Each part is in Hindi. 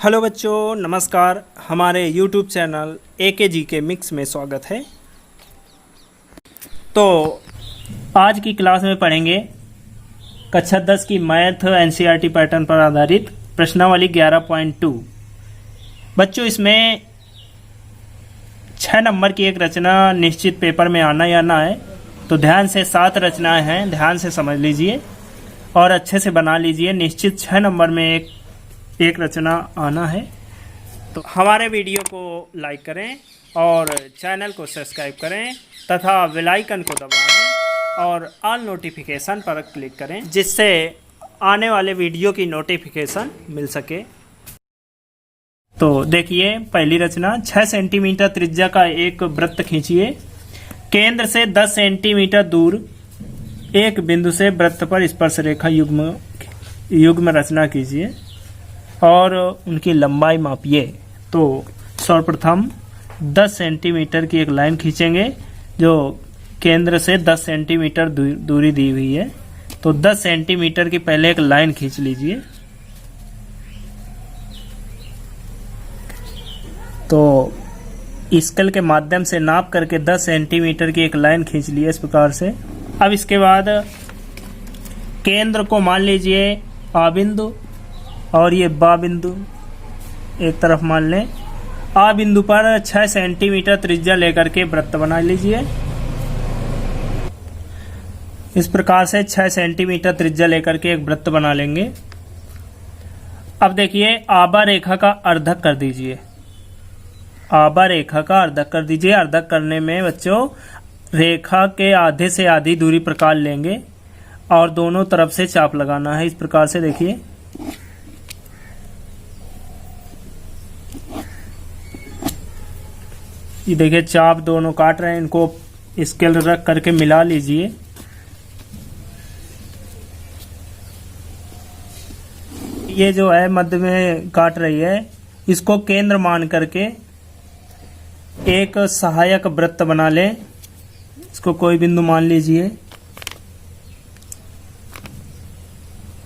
हेलो बच्चों, नमस्कार। हमारे YouTube चैनल AKGK मिक्स में स्वागत है। तो आज की क्लास में पढ़ेंगे कक्षा 10 की मैथ NCERT पैटर्न पर आधारित प्रश्नावली 11.2। बच्चों, इसमें 6 नंबर की एक रचना निश्चित पेपर में आना ही आना है। तो ध्यान से 7 रचनाएं हैं, ध्यान से समझ लीजिए और अच्छे से बना लीजिए। निश्चित 6 नंबर में एक रचना आना है। तो हमारे वीडियो को लाइक करें और चैनल को सब्सक्राइब करें तथा बेल आइकन को दबाएं और ऑल नोटिफिकेशन पर क्लिक करें, जिससे आने वाले वीडियो की नोटिफिकेशन मिल सके। तो देखिए, पहली रचना 6 सेंटीमीटर त्रिज्या का एक वृत्त खींचिए। केंद्र से 10 सेंटीमीटर दूर एक बिंदु से वृत्त पर स्पर्श रेखा युग्म रचना कीजिए और उनकी लंबाई मापिए। तो सर्वप्रथम 10 सेंटीमीटर की एक लाइन खींचेंगे जो केंद्र से 10 सेंटीमीटर दूरी दी हुई है। तो 10 सेंटीमीटर की पहले एक लाइन खींच लीजिए। तो स्केल के माध्यम से नाप करके 10 सेंटीमीटर की एक लाइन खींच ली इस प्रकार से। अब इसके बाद केंद्र को मान लीजिए आ बिंदु और ये बा बिंदु एक तरफ मान लें। आ बिंदु पर 6 सेंटीमीटर त्रिज्या लेकर के वृत्त बना लीजिए। इस प्रकार से 6 सेंटीमीटर त्रिज्या लेकर के एक वृत्त बना लेंगे। अब देखिए, आबा रेखा का अर्धक कर दीजिए। आबा रेखा का अर्धक कर दीजिए। अर्धक करने में बच्चों रेखा के आधे से आधी दूरी प्रकार लेंगे और दोनों तरफ से चाप लगाना है। इस प्रकार से देखिए, ये देखिए चाप दोनों काट रहे हैं। इनको स्केल रख करके मिला लीजिए। ये जो है मध्य में काट रही है, इसको केंद्र मान करके एक सहायक वृत्त बना लें। इसको कोई बिंदु मान लीजिए,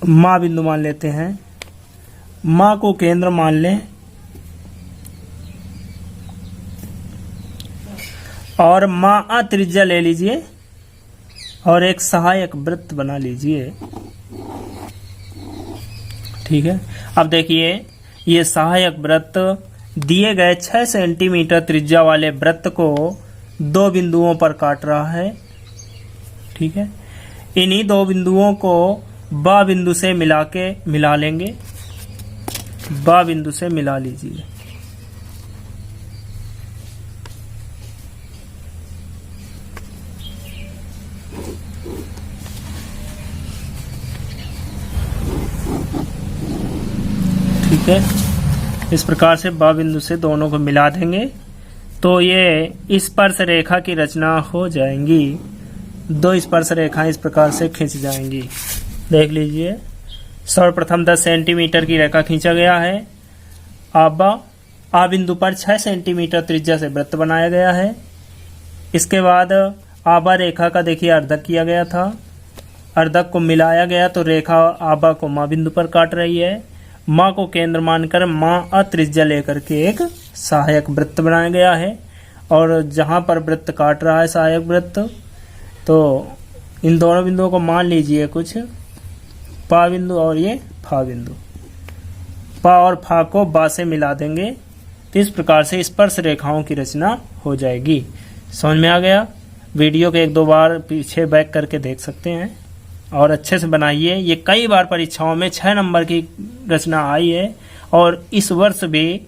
माँ बिंदु मान लेते हैं। माँ को केंद्र मान लें और माँ त्रिज्या ले लीजिए और एक सहायक वृत्त बना लीजिए। ठीक है। अब देखिए, ये सहायक वृत्त दिए गए 6 सेंटीमीटर त्रिज्या वाले वृत्त को 2 बिंदुओं पर काट रहा है। ठीक है। इन्हीं 2 बिंदुओं को बा बिंदु से मिला लेंगे। बा बिंदु से मिला लीजिए। ठीक है। इस प्रकार से बा बिंदु से दोनों को मिला देंगे तो ये स्पर्श रेखा की रचना हो जाएंगी। 2 स्पर्श रेखाएं इस प्रकार से खींच जाएंगी। देख लीजिए, सर्वप्रथम 10 सेंटीमीटर की रेखा खींचा गया है। आबा आ बिंदु पर 6 सेंटीमीटर त्रिज्या से वृत्त बनाया गया है। इसके बाद आबा रेखा का देखिए अर्धक किया गया था। अर्धक को मिलाया गया तो रेखा आबा को माँ बिंदु पर काट रही है। माँ को केंद्र मानकर माँ त्रिज्या लेकर के एक सहायक वृत्त बनाया गया है। और जहाँ पर वृत्त काट रहा है सहायक वृत्त, तो इन दोनों बिंदुओं को मान लीजिए कुछ पा बिंदु और ये फा बिंदु। पा और फा को बा से मिला देंगे। तो इस प्रकार से स्पर्श रेखाओं की रचना हो जाएगी। समझ में आ गया? वीडियो के 1-2 बार पीछे बैक करके देख सकते हैं और अच्छे से बनाइए। ये कई बार परीक्षाओं में 6 नंबर की रचना आई है और इस वर्ष भी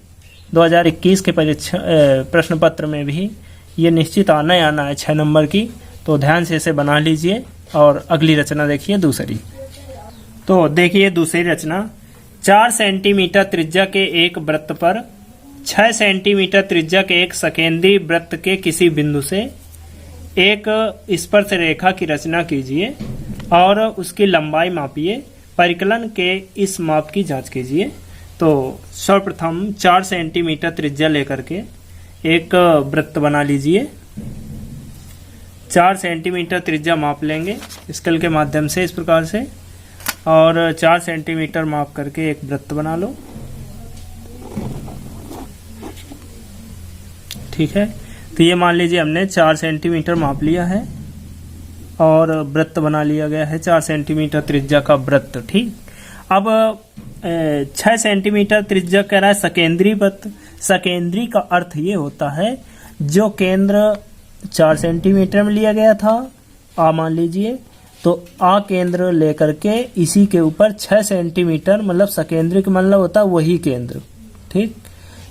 2021 के प्रश्न पत्र में भी ये निश्चित आना ही आना है 6 नंबर की। तो ध्यान से इसे बना लीजिए और अगली रचना देखिए, दूसरी। तो देखिए दूसरी रचना, 4 सेंटीमीटर त्रिज्या के एक वृत्त पर 6 सेंटीमीटर त्रिज्या के एक सकेंदी वृत्त के किसी बिंदु से एक स्पर्श रेखा की रचना कीजिए और उसकी लंबाई मापिए। परिकलन के इस माप की जांच कीजिए। तो सर्वप्रथम 4 सेंटीमीटर त्रिज्या लेकर के एक वृत्त बना लीजिए। 4 सेंटीमीटर त्रिज्या माप लेंगे स्केल के माध्यम से इस प्रकार से और 4 सेंटीमीटर माप करके एक वृत्त बना लो। ठीक है। तो ये मान लीजिए हमने 4 सेंटीमीटर माप लिया है और वृत्त बना लिया गया है 4 सेंटीमीटर त्रिज्या का वृत्त। ठीक, अब 6 सेंटीमीटर त्रिज्या कह रहा है सकेंद्री वृत्त। सकेंद्री का अर्थ ये होता है जो केंद्र 4 सेंटीमीटर में लिया गया था, आ मान लीजिए, तो आ केंद्र लेकर के इसी के ऊपर 6 सेंटीमीटर, मतलब सकेंद्री का मतलब होता है वही केंद्र। ठीक,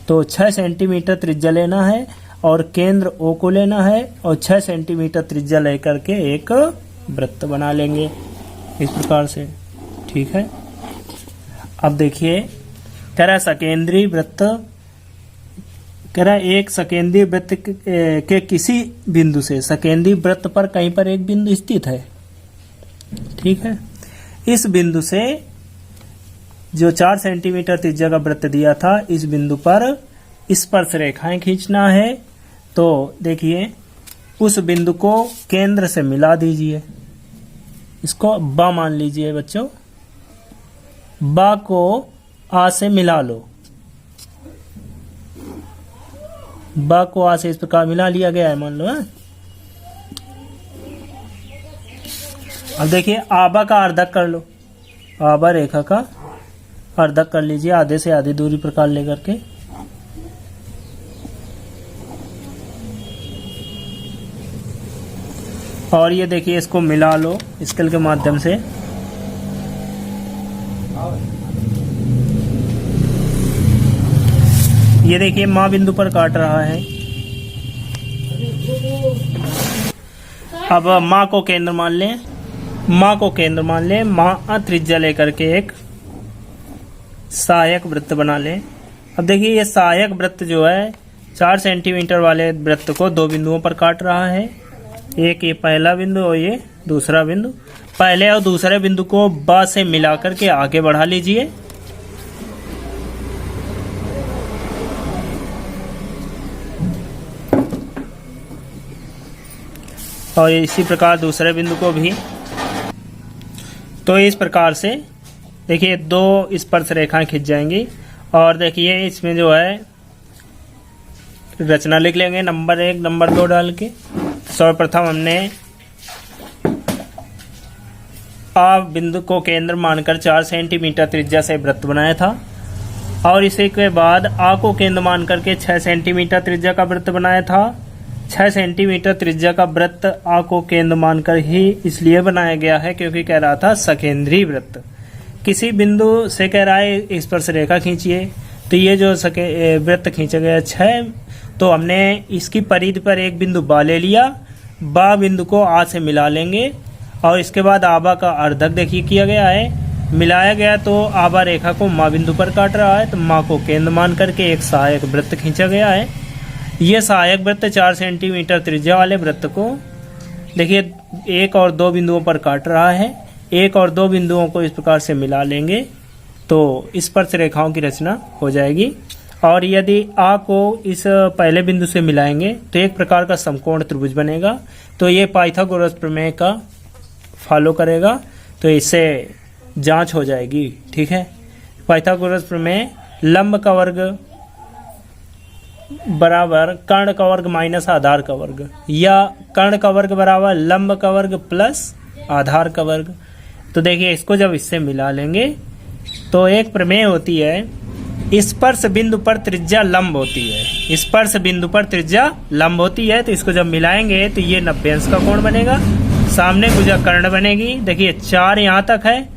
तो 6 सेंटीमीटर त्रिज्या लेना है और केंद्र O को लेना है और 6 सेंटीमीटर त्रिज्या लेकर के एक वृत्त बना लेंगे इस प्रकार से। ठीक है, अब देखिए कह रहा है सकेंद्री वृत्त, कह रहा है एक सकेंद्री वृत्त के किसी बिंदु से, सकेंद्री वृत्त पर कहीं पर एक बिंदु स्थित है। ठीक है, इस बिंदु से जो 4 सेंटीमीटर त्रिज्या का वृत्त दिया था, इस बिंदु पर स्पर्श रेखाएं खींचना है। तो देखिए उस बिंदु को केंद्र से मिला दीजिए, इसको बा मान लीजिए बच्चों, बा को आ से मिला लो, बा को आ से इस प्रकार मिला लिया गया है, मान लो है? अब देखिए आबा का अर्धक कर लो, आबा रेखा का अर्धक कर लीजिए आधे से आधी दूरी प्रकार लेकर के। और ये देखिए इसको मिला लो स्केल के माध्यम से। ये देखिए माँ बिंदु पर काट रहा है। अब माँ को केंद्र मान लें, माँ को केंद्र मान लें, माँ त्रिज्या लेकर के एक सहायक वृत्त बना लें। अब देखिए ये सहायक वृत्त जो है 4 सेंटीमीटर वाले वृत्त को 2 बिंदुओं पर काट रहा है। एक ये पहला बिंदु और ये दूसरा बिंदु। पहले और दूसरे बिंदु को बा से मिलाकर के आगे बढ़ा लीजिए। और इसी प्रकार दूसरे बिंदु को भी। तो इस प्रकार से देखिए 2 स्पर्श रेखाएं खिंच जाएंगी। और देखिए इसमें जो है रचना लिख लेंगे नंबर 1 नंबर 2 डाल के। सर्वप्रथम हमने आ बिंदु को केंद्र मानकर 4 सेंटीमीटर त्रिज्या से वृत्त बनाया था और इसी के बाद आ को केंद्र मानकर के 6 सेंटीमीटर त्रिज्या का वृत्त बनाया था। 6 सेंटीमीटर त्रिज्या का वृत्त आ को केंद्र मानकर ही इसलिए बनाया गया है क्योंकि कह रहा था सकेंद्री वृत्त। किसी बिंदु से कह रहा है स्पर्श रेखा खींचिए, तो ये जो वृत्त खींचा गया 6, तो हमने इसकी परिधि पर एक बिंदु बा ले लिया, बा बिंदु को आ से मिला लेंगे और इसके बाद आबा का अर्धक देखिए किया गया है, मिलाया गया तो आबा रेखा को माँ बिंदु पर काट रहा है, तो माँ को केंद्र मान करके एक सहायक वृत्त खींचा गया है। ये सहायक वृत्त 4 सेंटीमीटर त्रिज्या वाले वृत्त को देखिए 1 और 2 बिंदुओं पर काट रहा है। 1 और 2 बिंदुओं को इस प्रकार से मिला लेंगे तो स्पर्श रेखाओं की रचना हो जाएगी। और यदि आ को इस पहले बिंदु से मिलाएंगे तो एक प्रकार का समकोण त्रिभुज बनेगा। तो ये पाइथागोरस प्रमेय का फॉलो करेगा, तो इससे जांच हो जाएगी। ठीक है, पाइथागोरस प्रमेय लंब का वर्ग बराबर कर्ण का वर्ग माइनस आधार का वर्ग, या कर्ण का वर्ग बराबर लंब का वर्ग प्लस आधार का वर्ग। तो देखिए इसको जब इससे मिला लेंगे तो एक प्रमेय होती है स्पर्श बिंदु पर त्रिज्या लंब होती है। स्पर्श बिंदु पर त्रिज्या लंब होती है, तो इसको जब मिलाएंगे तो ये 90 अंश का कोण बनेगा। सामने भुजा कर्ण बनेगी। देखिए 4 यहाँ तक है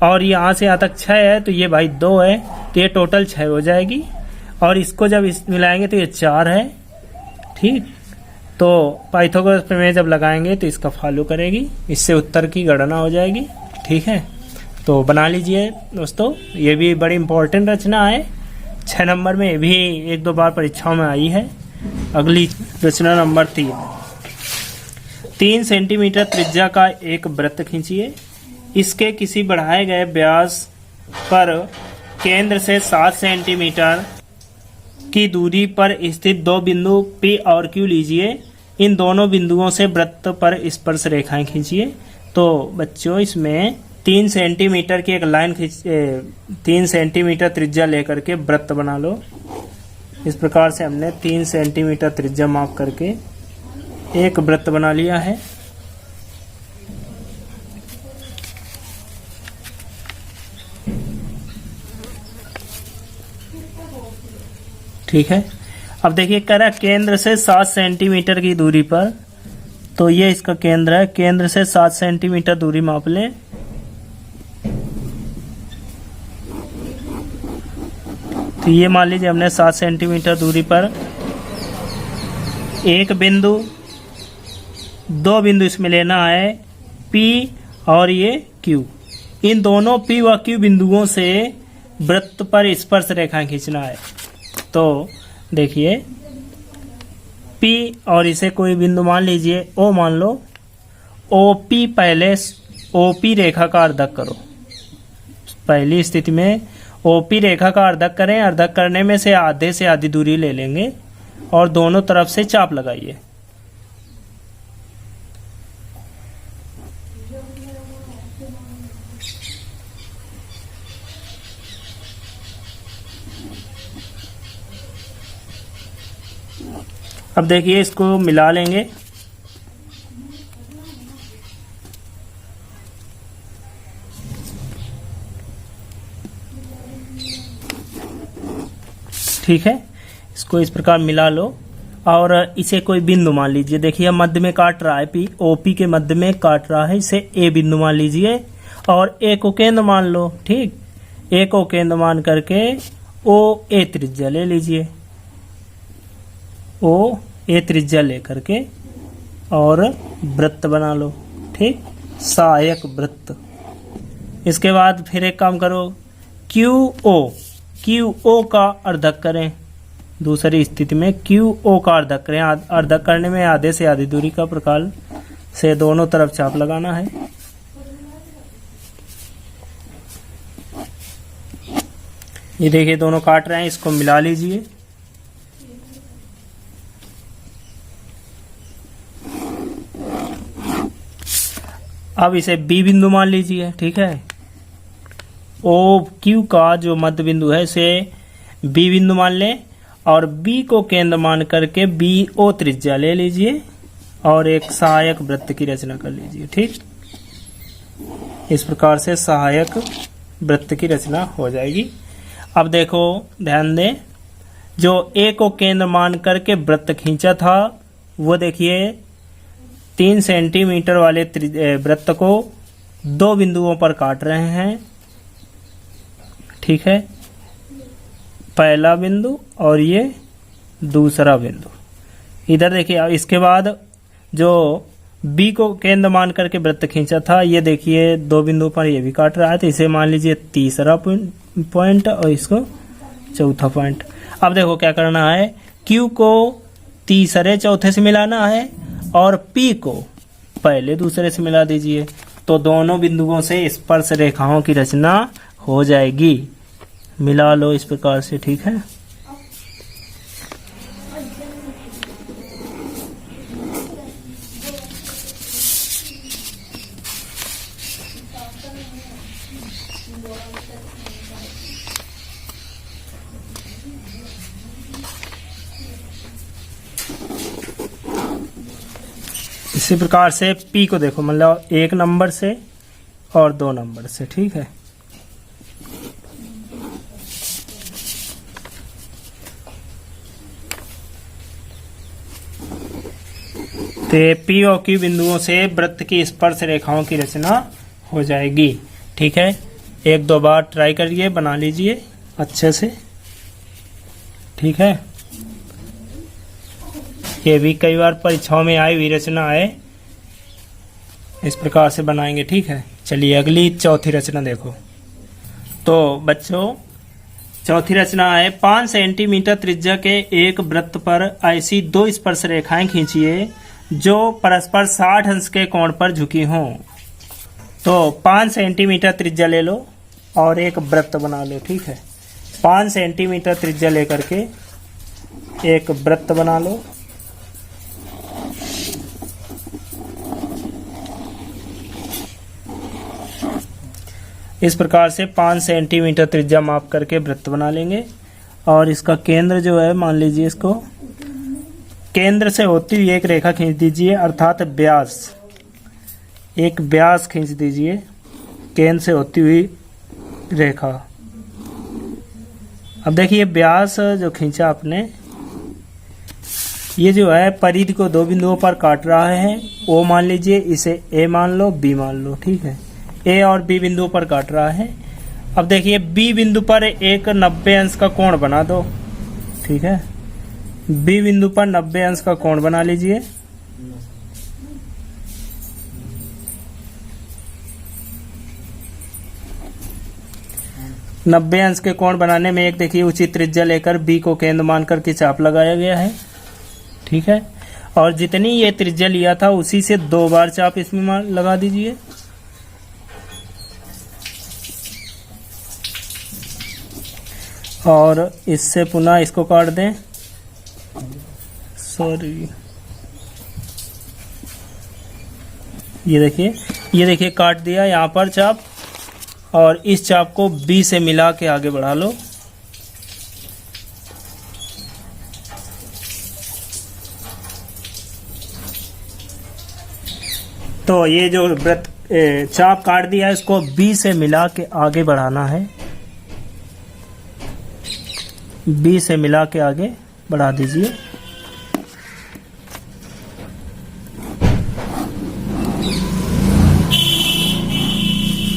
और यहाँ से यहाँ तक 6 है, तो ये भाई 2 है, तो ये टोटल 6 हो जाएगी। और इसको जब मिलाएंगे तो ये 4 है। ठीक, तो पाइथागोरस प्रमेय जब लगाएंगे तो इसका फॉलो करेगी, इससे उत्तर की गणना हो जाएगी। ठीक है, तो बना लीजिए दोस्तों, ये भी बड़ी इंपॉर्टेंट रचना है। 6 नंबर में भी 1-2 बार परीक्षाओं में आई है। अगली रचना नंबर 3 सेंटीमीटर त्रिज्या का एक वृत्त खींचिए। इसके किसी बढ़ाए गए व्यास पर केंद्र से 7 सेंटीमीटर की दूरी पर स्थित 2 बिंदु P और Q लीजिए। इन दोनों बिंदुओं से वृत्त पर स्पर्श रेखाएं खींचिए। तो बच्चों इसमें 3 सेंटीमीटर की एक लाइन 3 सेंटीमीटर त्रिज्या लेकर के वृत्त बना लो। इस प्रकार से हमने 3 सेंटीमीटर त्रिज्या माप करके एक वृत्त बना लिया है। ठीक है, अब देखिए कह रहा है केंद्र से 7 सेंटीमीटर की दूरी पर, तो ये इसका केंद्र है। केंद्र से 7 सेंटीमीटर दूरी माप लें। तो ये मान लीजिए हमने 7 सेंटीमीटर दूरी पर एक बिंदु, 2 बिंदु इसमें लेना है, P और ये Q। इन दोनों P व Q बिंदुओं से वृत्त पर स्पर्श रेखा खींचना है। तो देखिए P और इसे कोई बिंदु मान लीजिए O मान लो। OP पहले OP रेखा का अर्धक करो। पहली स्थिति में OP रेखा का अर्धक करें। अर्धक करने में से आधे से आधी दूरी ले लेंगे और दोनों तरफ से चाप लगाइए। अब देखिए इसको मिला लेंगे। ठीक है, इसको इस प्रकार मिला लो और इसे कोई बिंदु मान लीजिए। देखिए मध्य में काट रहा है, P OP के मध्य में काट रहा है, इसे A बिंदु मान लीजिए और A को केंद्र मान लो। ठीक, A को केंद्र मान करके OA त्रिज्या ले लीजिए। OA त्रिज्या लेकर के और वृत्त बना लो। ठीक, सहायक वृत्त। इसके बाद फिर एक काम करो, QO का अर्धक करें। दूसरी स्थिति में QO का अर्धक करें। अर्धक करने में आधे से आधी दूरी का प्रकार से दोनों तरफ चाप लगाना है। ये देखिए दोनों काट रहे हैं, इसको मिला लीजिए। अब इसे B बिंदु मान लीजिए। ठीक है, OQ का जो मध्य बिंदु है इसे B बिंदु मान लें और B को केंद्र मान करके BO त्रिज्या ले लीजिए और एक सहायक वृत्त की रचना कर लीजिए। ठीक, इस प्रकार से सहायक वृत्त की रचना हो जाएगी। अब देखो ध्यान दें, जो A को केंद्र मान करके वृत्त खींचा था वो देखिए 3 सेंटीमीटर वाले वृत्त को 2 बिंदुओं पर काट रहे हैं। ठीक है, पहला बिंदु और ये दूसरा बिंदु। इधर देखिए, इसके बाद जो B को केंद्र मान करके वृत्त खींचा था ये देखिए 2 बिंदु पर ये भी काट रहा है, तो इसे मान लीजिए तीसरा पॉइंट और इसको चौथा पॉइंट। अब देखो क्या करना है, Q को तीसरे चौथे से मिलाना है और P को पहले दूसरे से मिला दीजिए, तो दोनों बिंदुओं से स्पर्श रेखाओं की रचना हो जाएगी। मिला लो इस प्रकार से। ठीक है, इसी प्रकार से P को देखो, मतलब 1 नंबर से और 2 नंबर से। ठीक है, तो P और Q बिंदुओं से वृत्त की स्पर्श रेखाओं की रचना हो जाएगी। ठीक है, 1-2 बार ट्राई करिए, बना लीजिए अच्छे से। ठीक है, ये भी कई बार परीक्षाओं में आई हुई रचना है, इस प्रकार से बनाएंगे। ठीक है, चलिए अगली चौथी रचना देखो। तो बच्चों चौथी रचना है, 5 सेंटीमीटर त्रिज्या के एक वृत्त पर ऐसी 2 स्पर्श रेखाएं खींचिए जो परस्पर 60 अंश के कोण पर झुकी हों। तो 5 सेंटीमीटर त्रिज्या ले लो और एक वृत्त बना लो। ठीक है, 5 सेंटीमीटर त्रिज्या लेकर के एक वृत्त बना लो। इस प्रकार से 5 सेंटीमीटर त्रिज्या माप करके वृत्त बना लेंगे और इसका केंद्र जो है, मान लीजिए इसको केंद्र से होती हुई एक रेखा खींच दीजिए, अर्थात व्यास, एक व्यास खींच दीजिए केंद्र से होती हुई रेखा। अब देखिए व्यास जो खींचा आपने, ये जो है परिधि को दो बिंदुओं पर काट रहा है। ओ मान लीजिए, इसे ए मान लो, बी मान लो, ठीक है। ए और बी बिंदुओं पर काट रहा है। अब देखिए बी बिंदु पर एक 90 अंश का कोण बना दो, ठीक है। बी बिंदु पर 90 अंश का कोण बना लीजिए। नब्बे अंश के कोण बनाने में एक देखिए उचित त्रिज्या लेकर बी को केंद्र मानकर के चाप लगाया गया है, ठीक है। और जितनी ये त्रिज्या लिया था उसी से 2 बार चाप इसमें लगा दीजिए। और इससे पुनः इसको काट दें, सॉरी, ये देखिए काट दिया यहाँ पर चाप। और इस चाप को बी से मिला के आगे बढ़ा लो। तो ये जो वृत्त चाप काट दिया है, इसको बी से मिला के आगे बढ़ाना है। बी से मिला के आगे बढ़ा दीजिए।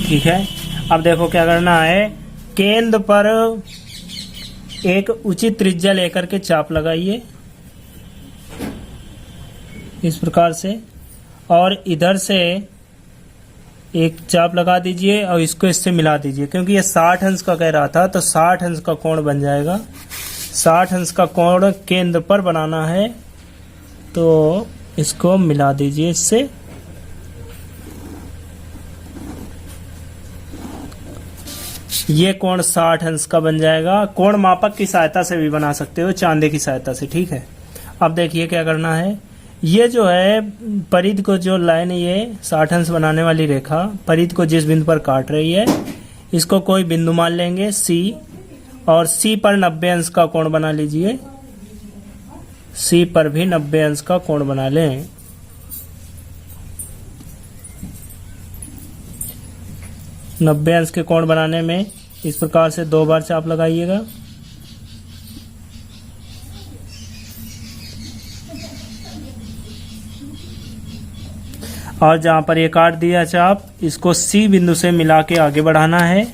ठीक है। अब देखो क्या करना है, केंद्र पर एक उचित त्रिज्या लेकर के चाप लगाइए इस प्रकार से, और इधर से एक चाप लगा दीजिए और इसको इससे मिला दीजिए, क्योंकि ये 60 अंश का कह रहा था, तो 60 अंश का कोण बन जाएगा। 60 अंश का कोण केंद्र पर बनाना है, तो इसको मिला दीजिए इससे। ये कोण 60 अंश का बन जाएगा। कोण मापक की सहायता से भी बना सकते हो, चांदे की सहायता से, ठीक है। अब देखिए क्या करना है, ये जो है परिधि को जो लाइन, ये 60 अंश बनाने वाली रेखा परिधि को जिस बिंदु पर काट रही है, इसको कोई बिंदु मान लेंगे C, और C पर 90 अंश का कोण बना लीजिए। C पर भी 90 अंश का कोण बना लें। नब्बे अंश के कोण बनाने में इस प्रकार से 2 बार चाप लगाइएगा। और जहां पर ये काट दिया चाप, इसको C बिंदु से मिला के आगे बढ़ाना है।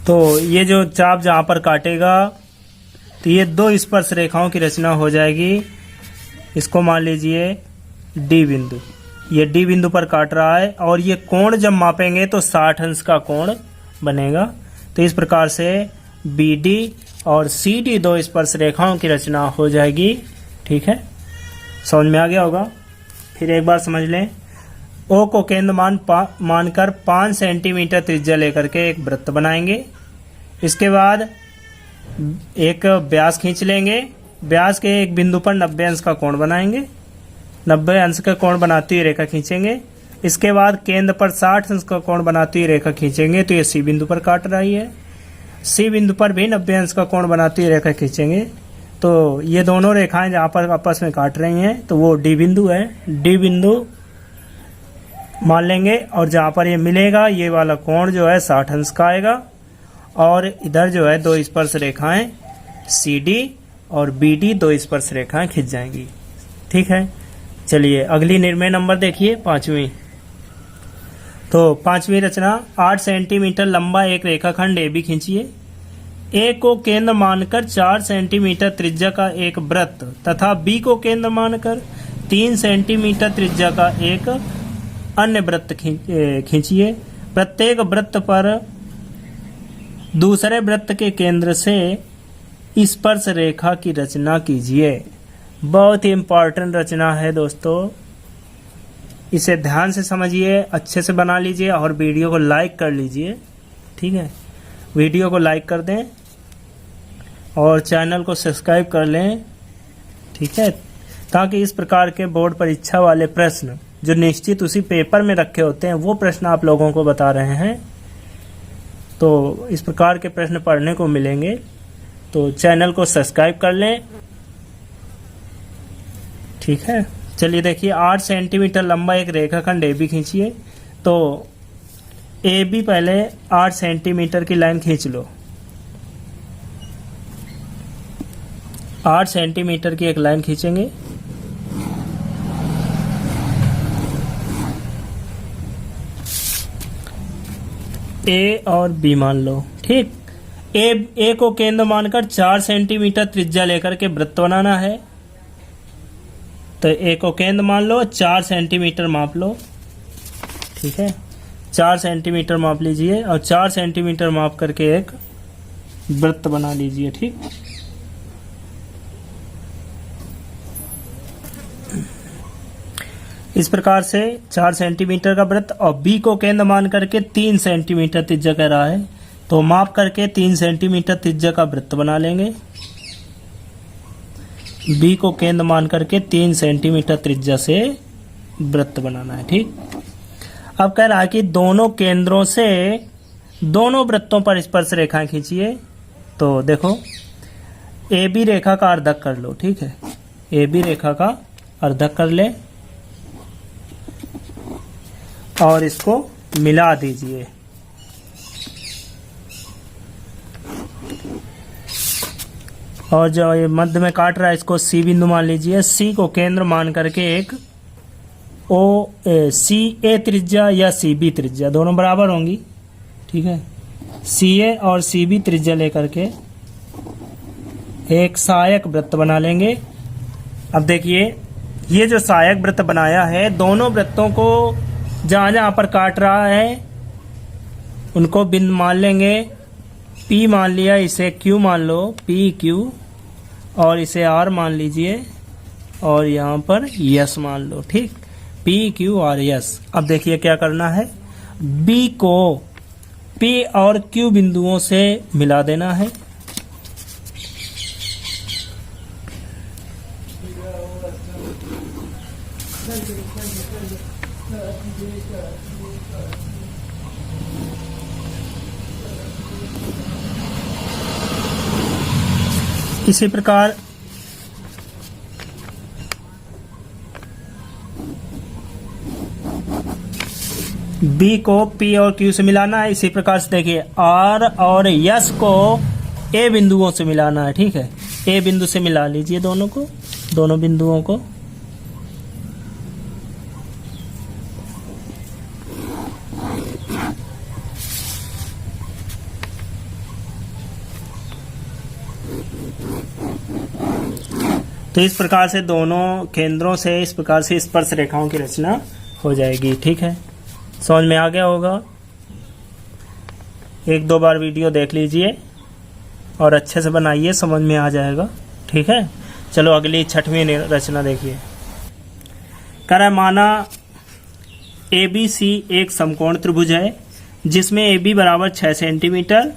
तो ये जो चाप जहां पर काटेगा, तो ये 2 स्पर्श रेखाओं की रचना हो जाएगी। इसको मान लीजिए D बिंदु, ये D बिंदु पर काट रहा है, और ये कोण जब मापेंगे तो 60 अंश का कोण बनेगा। तो इस प्रकार से BD और CD 2 स्पर्श रेखाओं की रचना हो जाएगी, ठीक है। समझ में आ गया होगा। फिर एक बार समझ लें, O को केंद्र मानकर 5 सेंटीमीटर त्रिज्या लेकर के एक वृत्त बनाएंगे। इसके बाद एक व्यास खींच लेंगे। व्यास के एक बिंदु पर 90 अंश का कोण बनाएंगे। 90 अंश का कोण बनाती हुई रेखा खींचेंगे। इसके बाद केंद्र पर 60 अंश का कोण बनाती हुई रेखा खींचेंगे। तो ये C बिंदु पर काट रही है। C बिंदु पर भी 90 अंश का कोण बनाती हुई रेखा खींचेंगे। तो ये दोनों रेखाएं जहां पर आपस में काट रही हैं, तो वो D बिंदु है। D बिंदु मान लेंगे, और जहां पर ये मिलेगा, ये वाला कोण जो है 60 अंश का आएगा। और इधर जो है 2 स्पर्श रेखाएं CD और BD 2 स्पर्श रेखाएं खिंच जाएंगी, ठीक है। चलिए अगली निर्णय नंबर देखिए, 5वीं। तो 5वीं रचना, 8 सेंटीमीटर लंबा एक रेखाखंड AB खींचिए। A को केंद्र मानकर 4 सेंटीमीटर त्रिज्या का एक वृत्त तथा B को केंद्र मानकर 3 सेंटीमीटर त्रिज्या का एक अन्य वृत्त खींचिए। प्रत्येक वृत्त पर दूसरे वृत्त के केंद्र से स्पर्श रेखा की रचना कीजिए। बहुत ही इंपॉर्टेंट रचना है दोस्तों, इसे ध्यान से समझिए, अच्छे से बना लीजिए और वीडियो को लाइक कर लीजिए, ठीक है। वीडियो को लाइक कर दें और चैनल को सब्सक्राइब कर लें, ठीक है, ताकि इस प्रकार के बोर्ड परीक्षा वाले प्रश्न जो निश्चित उसी पेपर में रखे होते हैं वो प्रश्न आप लोगों को बता रहे हैं। तो इस प्रकार के प्रश्न पढ़ने को मिलेंगे, तो चैनल को सब्सक्राइब कर लें। ठीक है, चलिए देखिए 8 सेंटीमीटर लंबा एक रेखाखंड AB खींचिए। तो AB पहले 8 सेंटीमीटर की लाइन खींच लो। 8 सेंटीमीटर की एक लाइन खींचेंगे। A और B मान लो। ठीक, ए को केंद्र मानकर 4 सेंटीमीटर त्रिज्या लेकर के वृत्त बनाना है। तो ए को केंद्र मान लो, 4 सेंटीमीटर माप लो। ठीक है, 4 सेंटीमीटर माप लीजिए और 4 सेंटीमीटर माप करके एक वृत्त बना लीजिए। ठीक, इस प्रकार से 4 सेंटीमीटर का वृत्त, और बी को केंद्र मान करके 3 सेंटीमीटर त्रिज्या कह रहा है, तो माप करके 3 सेंटीमीटर त्रिज्या का वृत्त बना लेंगे। बी को केंद्र मान करके 3 सेंटीमीटर त्रिज्या से वृत्त बनाना है। ठीक, अब कह रहा है कि दोनों केंद्रों से दोनों वृत्तों पर स्पर्श रेखाएं खींचिए। तो देखो ए बी रेखा का अर्धक कर लो। ठीक है, ए बी रेखा का अर्धक कर ले और इसको मिला दीजिए। और जो ये मध्य में काट रहा है इसको सी बिंदु मान लीजिए। सी को केंद्र मान करके एक सी ए त्रिज्या या सी बी त्रिज्या दोनों बराबर होंगी। ठीक है, सी ए और सी बी त्रिज्या लेकर के एक सहायक वृत्त बना लेंगे। अब देखिए ये जो सहायक वृत्त बनाया है, दोनों वृत्तों को जहां जहां पर काट रहा है उनको बिंदु मान लेंगे। P मान लिया, इसे Q मान लो, P Q, और इसे R मान लीजिए और यहाँ पर S मान लो। ठीक, P Q और S। अब देखिए क्या करना है, B को P और Q बिंदुओं से मिला देना है। इसी प्रकार B को P और Q से मिलाना है। इसी प्रकार से देखिए R और S को A बिंदुओं से मिलाना है। ठीक है, A बिंदु से मिला लीजिए दोनों बिंदुओं को। तो इस प्रकार से दोनों केंद्रों से इस प्रकार से स्पर्श रेखाओं की रचना हो जाएगी। ठीक है, समझ में आ गया होगा। 1-2 बार वीडियो देख लीजिए और अच्छे से बनाइए, समझ में आ जाएगा। ठीक है, चलो अगली 6वीं रचना देखिए। कह रहा है माना ABC एक समकोण त्रिभुज है जिसमें AB बराबर 6 सेंटीमीटर,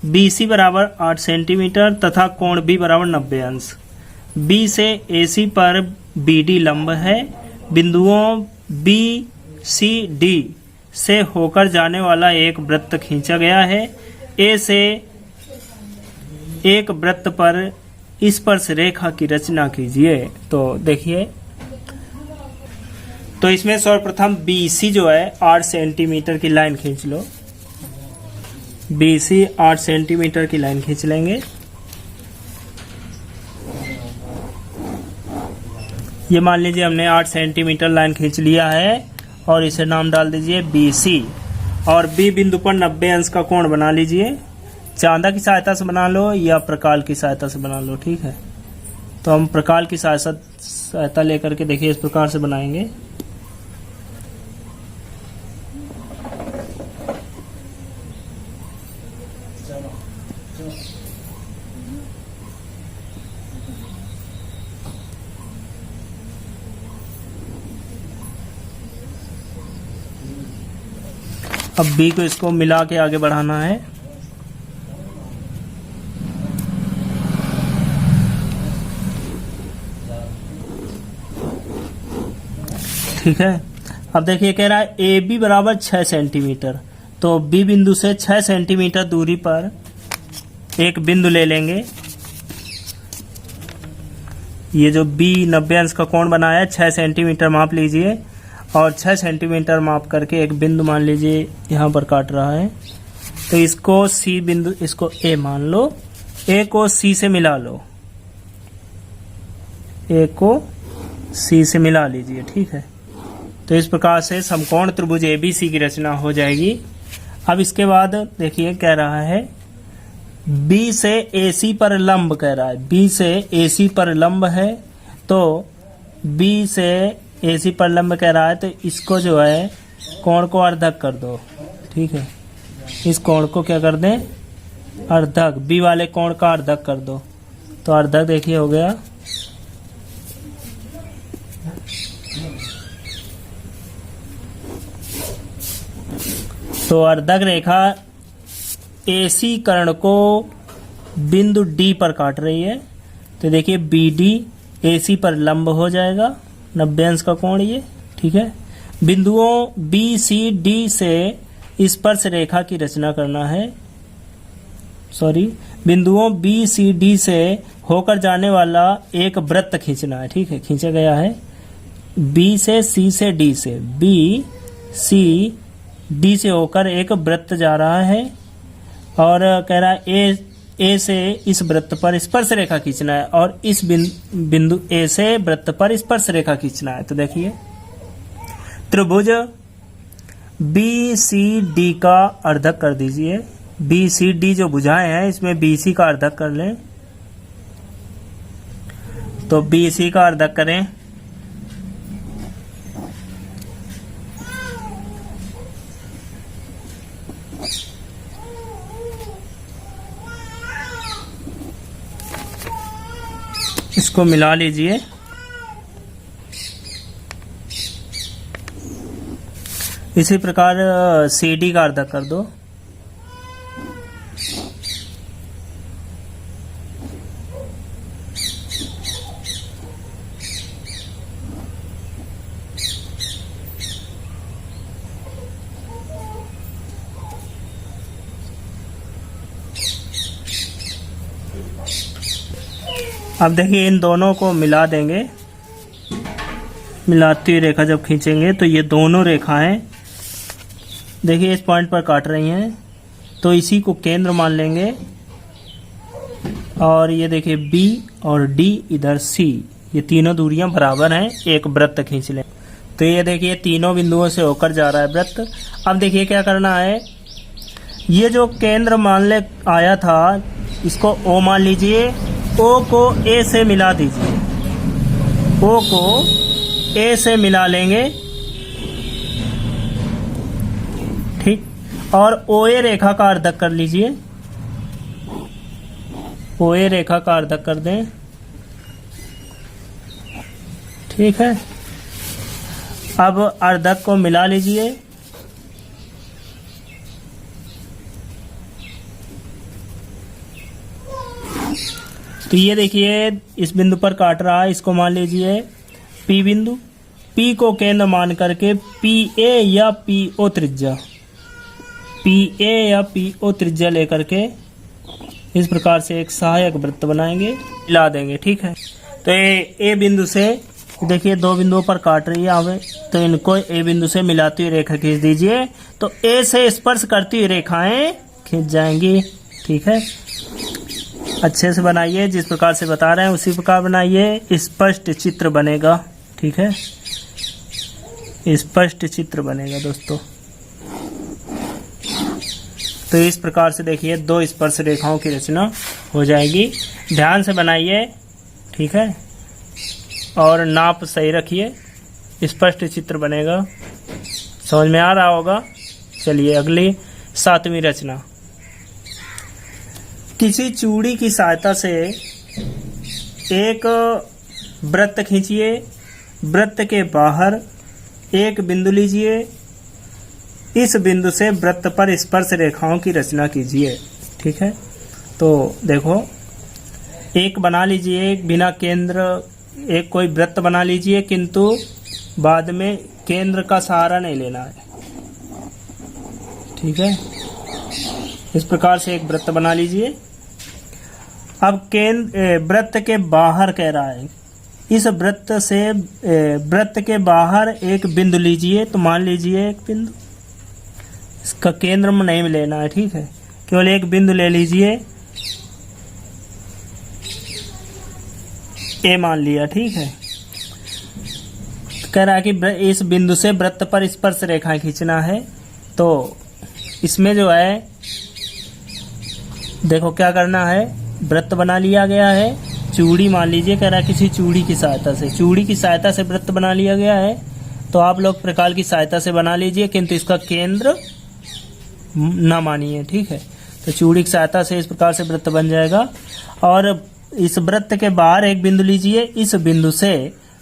BC बराबर 8 सेंटीमीटर तथा कोण B बराबर 90 अंश। B से AC पर BD लंब है। बिंदुओं B, C, D से होकर जाने वाला एक वृत्त खींचा गया है। A से एक वृत्त पर स्पर्श रेखा की रचना कीजिए। तो देखिए, तो इसमें सर्वप्रथम BC जो है 8 सेंटीमीटर की लाइन खींच लो। BC 8 सेंटीमीटर की लाइन खींच लेंगे। ये मान लीजिए हमने 8 सेंटीमीटर लाइन खींच लिया है और इसे नाम डाल दीजिए BC। और B बिंदु पर 90 अंश का कोण बना लीजिए। चांदा की सहायता से बना लो या प्रकाल की सहायता से बना लो। ठीक है, तो हम प्रकाल की सहायता लेकर के देखिए इस प्रकार से बनाएंगे। अब B को इसको मिला के आगे बढ़ाना है। ठीक है, अब देखिए कह रहा है ए बी बराबर 6 सेंटीमीटर, तो बी बिंदु से 6 सेंटीमीटर दूरी पर एक बिंदु ले लेंगे। ये जो बी 90 अंश का कोण बनाया है 6 सेंटीमीटर माप लीजिए, और 6 सेंटीमीटर माप करके एक बिंदु मान लीजिए यहाँ पर काट रहा है। तो इसको सी बिंदु, इसको ए मान लो, ए को सी से मिला लो, ए को सी से मिला लीजिए, ठीक है। तो इस प्रकार से समकोण त्रिभुज एबीसी की रचना हो जाएगी। अब इसके बाद देखिए कह रहा है बी से एसी पर लंब, कह रहा है बी से एसी पर लंब है, तो बी से एसी पर लंब कह रहा है, तो इसको जो है कोण को अर्धक कर दो, ठीक है। इस कोण को क्या कर दें, अर्धक, बी वाले कोण का अर्धक कर दो। तो अर्धक देखिए हो गया। तो अर्धक रेखा एसी कर्ण को बिंदु डी पर काट रही है, तो देखिए बी डी एसी पर लंब हो जाएगा 90 अंश का कोण ये, ठीक है। बिंदुओं बी सी डी से स्पर्श रेखा की रचना करना है, बिंदुओं बी सी डी से होकर जाने वाला एक वृत्त खींचना है, ठीक है। खींचा गया है बी से सी से डी से, बी सी डी से होकर एक वृत्त जा रहा है, और कह रहा है ए से इस वृत्त पर स्पर्श रेखा खींचना है, और इस बिंदु ए से वृत्त पर स्पर्श रेखा खींचना है। तो देखिए त्रिभुज बी सी डी का अर्धक कर दीजिए। बी सी डी जो भुजाएं हैं इसमें बी सी का अर्धक कर लें, तो बी सी का अर्धक करें। इसको मिला लीजिए। इसी प्रकार सी डी का अर्धक कर दो। अब देखिए इन दोनों को मिला देंगे, मिलाती हुई रेखा जब खींचेंगे तो ये दोनों रेखाएं देखिए इस पॉइंट पर काट रही हैं, तो इसी को केंद्र मान लेंगे। और ये देखिए B और D इधर C, ये तीनों दूरियां बराबर हैं, एक वृत्त खींच लें। तो ये देखिए तीनों बिंदुओं से होकर जा रहा है वृत्त। अब देखिए क्या करना है, ये जो केंद्र मान ले आया था इसको O मान लीजिए, O को A से मिला दीजिए, O को A से मिला लेंगे, ठीक। और OA रेखा का अर्धक कर लीजिए, OA रेखा का अर्धक कर दें, ठीक है। अब अर्धक को मिला लीजिए, तो ये देखिए इस बिंदु पर काट रहा है, इसको मान लीजिए P बिंदु। P को केंद्र मान करके PA या PO त्रिज्या, PA या PO त्रिज्या लेकर के इस प्रकार से एक सहायक वृत्त बनाएंगे, मिला देंगे, ठीक है। तो ए बिंदु से देखिए दो बिंदुओं पर काट रही है हमें, तो इनको ए बिंदु से मिलाती हुई रेखा खींच दीजिए, तो ए से स्पर्श करती हुई रेखाएं खींच जाएंगी, ठीक है। अच्छे से बनाइए, जिस प्रकार से बता रहे हैं उसी प्रकार बनाइए, स्पष्ट चित्र बनेगा, ठीक है। स्पष्ट चित्र बनेगा दोस्तों। तो इस प्रकार से देखिए दो स्पर्श रेखाओं की रचना हो जाएगी। ध्यान से बनाइए, ठीक है, और नाप सही रखिए, स्पष्ट चित्र बनेगा। समझ में आ रहा होगा। चलिए अगली 7वीं रचना। किसी चूड़ी की सहायता से एक वृत्त खींचिए, वृत्त के बाहर एक बिंदु लीजिए, इस बिंदु से वृत्त पर स्पर्श रेखाओं की रचना कीजिए, ठीक है। तो देखो एक बना लीजिए, बिना केंद्र एक कोई वृत्त बना लीजिए, किंतु बाद में केंद्र का सहारा नहीं लेना है। ठीक है, इस प्रकार से एक वृत्त बना लीजिए। अब वृत्त के बाहर कह रहा है, इस वृत्त के बाहर एक बिंदु लीजिए। तो मान लीजिए एक बिंदु, इसका केंद्र में नहीं लेना है। ठीक है, केवल एक बिंदु ले लीजिए, ए मान लिया। ठीक है, कह रहा है कि इस बिंदु से वृत्त पर स्पर्श रेखाएं खींचना है। तो इसमें जो है देखो क्या करना है, वृत्त बना लिया गया है, चूड़ी मान लीजिए, कह रहा है किसी चूड़ी की सहायता से वृत्त बना लिया गया है। तो आप लोग प्रकाल की सहायता से बना लीजिए, किंतु इसका केंद्र न मानिए। ठीक है, तो चूड़ी की सहायता से इस प्रकार से वृत्त बन जाएगा। और इस वृत्त के बाहर एक बिंदु लीजिए, इस बिंदु से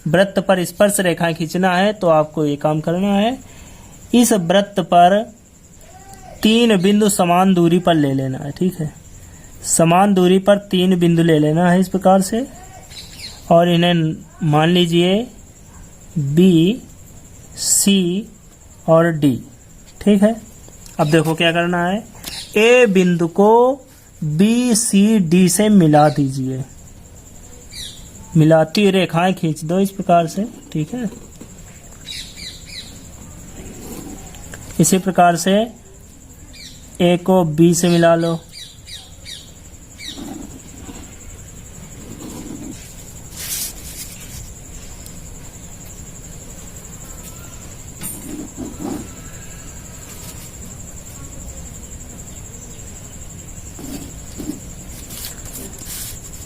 वृत्त पर स्पर्श रेखाएं खींचना है। तो आपको ये काम करना है, इस वृत्त पर 3 बिंदु समान दूरी पर ले लेना है। ठीक है, समान दूरी पर 3 बिंदु ले लेना है इस प्रकार से, और इन्हें मान लीजिए बी, सी और डी। ठीक है, अब देखो क्या करना है, ए बिंदु को बी, सी, डी से मिला दीजिए, मिलाती हुई रेखाएं खींच दो इस प्रकार से। ठीक है, इसी प्रकार से ए को बी से मिला लो,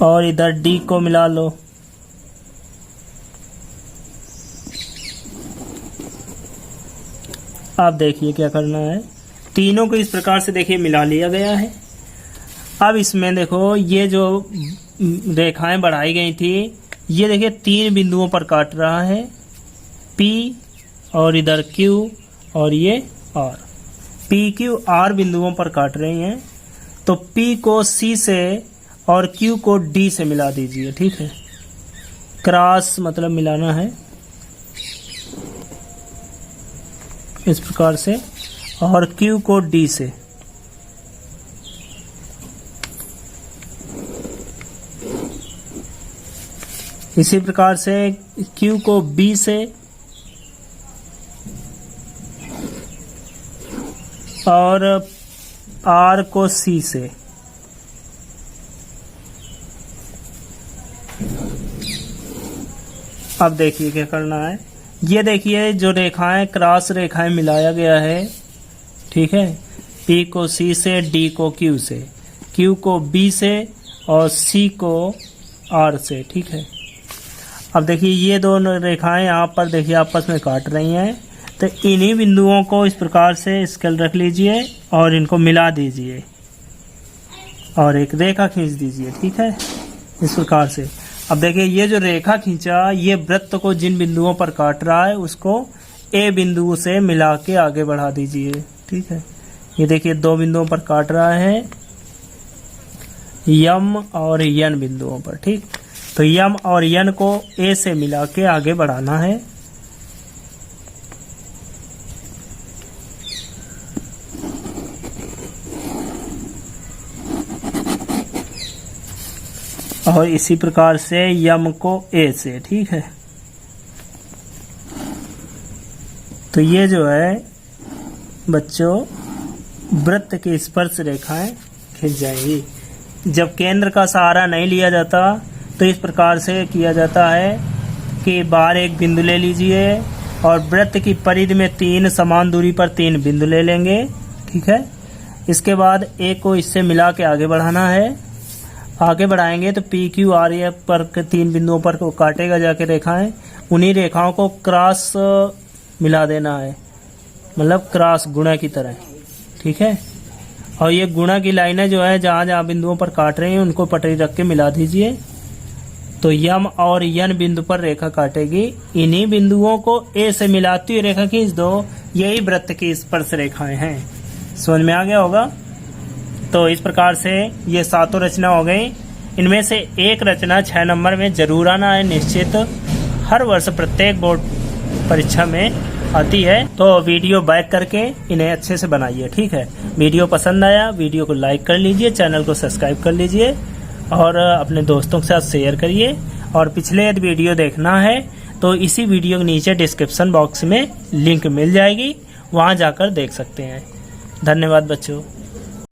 और इधर डी को मिला लो। अब देखिए क्या करना है, तीनों को इस प्रकार से देखिए मिला लिया गया है। अब इसमें देखो ये जो रेखाएं बढ़ाई गई थी, ये देखिए 3 बिंदुओं पर काट रहा है, P और इधर Q और ये R। P, Q, R बिंदुओं पर काट रही हैं। तो P को C से और Q को D से मिला दीजिए। ठीक है, क्रॉस मतलब मिलाना है इस प्रकार से, और Q को D से। इसी प्रकार से Q को B से और R को C से। अब देखिए क्या करना है, ये देखिए जो रेखाएं क्रॉस रेखाएं मिलाया गया है। ठीक है, P को C से, D को Q से, Q को B से और C को R से। ठीक है, अब देखिए ये दोनों रेखाएं यहाँ पर देखिए आपस में काट रही हैं। तो इन्हीं बिंदुओं को इस प्रकार से स्केल रख लीजिए और इनको मिला दीजिए और एक रेखा खींच दीजिए। ठीक है, इस प्रकार से। अब देखिए ये जो रेखा खींचा, ये वृत्त को जिन बिंदुओं पर काट रहा है उसको ए बिंदु से मिला के आगे बढ़ा दीजिए। ठीक है, ये देखिए 2 बिंदुओं पर काट रहा है, यम और यन बिंदुओं पर। ठीक, तो यम और यन को ए से मिला के आगे बढ़ाना है। और इसी प्रकार से यम को ए से। ठीक है, तो ये जो है बच्चों वृत्त की स्पर्श रेखाएं खींच जाएंगी। जब केंद्र का सहारा नहीं लिया जाता तो इस प्रकार से किया जाता है कि बाहर एक बिंदु ले लीजिए और वृत्त की परिधि में 3 समान दूरी पर 3 बिंदु ले लेंगे। ठीक है, इसके बाद ए को इससे मिला के आगे बढ़ाना है। आगे बढ़ाएंगे तो पी क्यू आर ए पर 3 बिंदुओं पर को काटेगा जाके रेखाएं, उन्हीं रेखाओं को क्रॉस मिला देना है, मतलब क्रॉस गुणा की तरह। ठीक है, और ये गुणा की लाइनें जो है जहां जहां बिंदुओं पर काट रही हैं उनको पटरी रख के मिला दीजिए। तो यम और यन बिंदु पर रेखा काटेगी, इन्हीं बिंदुओं को ए से मिलाती हुई रेखा खींच दो। यही वृत्त की स्पर्श रेखाएं हैं। समझ में आ गया होगा। तो इस प्रकार से ये 7 रचना हो गई। इनमें से एक रचना 6 नंबर में जरूर आना है निश्चित। हर वर्ष प्रत्येक बोर्ड परीक्षा में आती है तो वीडियो बैक करके इन्हें अच्छे से बनाइए। ठीक है, वीडियो पसंद आया वीडियो को लाइक कर लीजिए, चैनल को सब्सक्राइब कर लीजिए और अपने दोस्तों के साथ शेयर करिए। और पिछले यदि वीडियो देखना है तो इसी वीडियो के नीचे डिस्क्रिप्शन बॉक्स में लिंक मिल जाएगी, वहां जाकर देख सकते हैं। धन्यवाद बच्चों।